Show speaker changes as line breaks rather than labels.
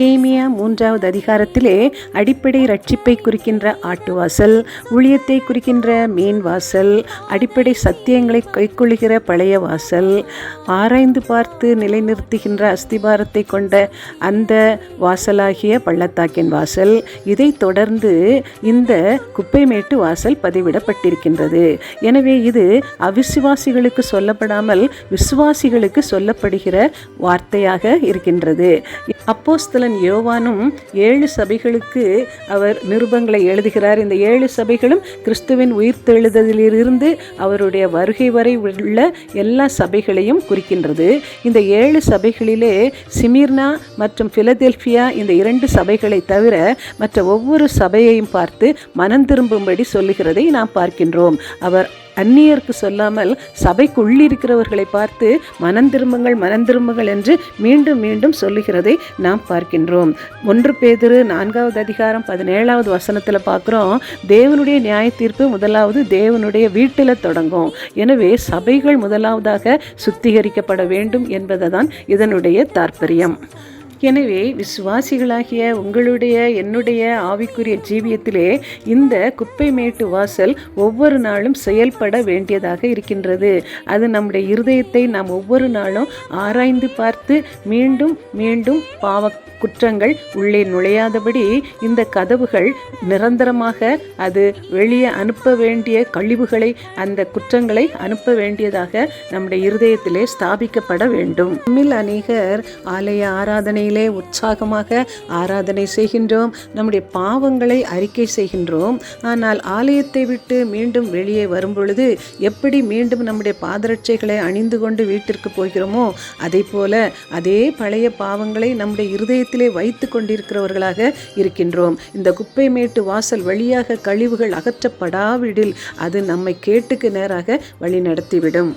நேமியா 3வது அதிகாரத்திலே அடிப்படை ரட்சிப்பை குறிக்கின்ற ஆட்டுவாசல், ஊழியத்தை குறிக்கின்ற மீன் வாசல், அடிப்படை சத்தியங்களை கைக்கொள்ளுகிற பழைய வாசல், ஆராய்ந்து பார்த்து நிலைநிறுத்துகின்ற அஸ்திபாரத்தை கொண்ட அந்த வாசலாகிய பள்ளத்தாக்கின் வாசல், இதை தொடர்ந்து இந்த குப்பைமேட்டு வாசல் பதிவிடப்பட்டிருக்கின்றது. எனவே இது அவிசுவாசிகளுக்கு சொல்லப்படாமல் விசுவாசிகளுக்கு சொல்லப்படுகிற வார்த்தையாக இருக்கின்றது. அப்போஸ்தலன் யோவானும் 7 சபைகளுக்கு அவர் நிருபங்களை எழுதுகிறார். இந்த 7 சபைகளும் கிறிஸ்துவின் உயிர்த்தெழுதலிலிருந்து அவருடைய வருகை வரை உள்ள எல்லா சபைகளையும் குறிக்கின்றது. இந்த 7 சபைகளிலே சிமிர்னா மற்றும் பிலதெல்பியா இந்த 2 சபைகளை தவிர மற்ற ஒவ்வொரு சபையையும் பார்த்து மனம் திரும்பும்படி சொல்லுகிறதை நாம் பார்க்கின்றோம். அவர் அந்நியருக்கு சொல்லாமல் சபைக்குள்ளிருக்கிறவர்களை பார்த்து மனம் திரும்புங்கள் என்று மீண்டும் மீண்டும் சொல்லுகிறதை நாம் பார்க்கின்றோம். 1 பேதுரு 4வது அதிகாரம் 17வது வசனத்தில் பார்க்குறோம், தேவனுடைய நியாய தீர்ப்பு முதலாவது தேவனுடைய வீட்டில் தொடங்கும். எனவே சபைகள் முதலாவதாக சுத்திகரிக்கப்பட வேண்டும் என்பது தான் இதனுடைய தாற்பயம். எனவே விசுவாசிகளாகிய உங்களுடைய என்னுடைய ஆவிக்குரிய ஜீவியத்திலே இந்த குப்பைமேட்டு வாசல் ஒவ்வொரு நாளும் செயல்பட வேண்டியதாக இருக்கின்றது. அது நம்முடைய இருதயத்தை நாம் ஒவ்வொரு நாளும் ஆராய்ந்து பார்த்து மீண்டும் மீண்டும் குற்றங்கள் உள்ளே நுழையாதபடி இந்த கதவுகள் நிரந்தரமாக அது வெளியே அனுப்ப வேண்டிய கழிவுகளை, அந்த குற்றங்களை அனுப்ப வேண்டியதாக நம்முடைய இருதயத்திலே ஸ்தாபிக்கப்பட வேண்டும். நம்மில் அநேகர் ஆலய ஆராதனையிலே உற்சாகமாக ஆராதனை செய்கின்றோம், நம்முடைய பாவங்களை அறிக்கை செய்கின்றோம். ஆனால் ஆலயத்தை விட்டு மீண்டும் வெளியே வரும் பொழுது எப்படி மீண்டும் நம்முடைய பாதரட்சைகளை அணிந்து கொண்டு வீட்டிற்கு போகிறோமோ அதை போல அதே பழைய பாவங்களை நம்முடைய இருதயத்திலே வைத்து கொண்டிருக்கிறவர்களாக இருக்கின்றோம். இந்த குப்பைமேட்டு வாசல் வழியாக கழிவுகள் அகற்றப்படாவிடில் அது நம்மை கேட்டுக்கு நேராக வழி நடத்திவிடும்.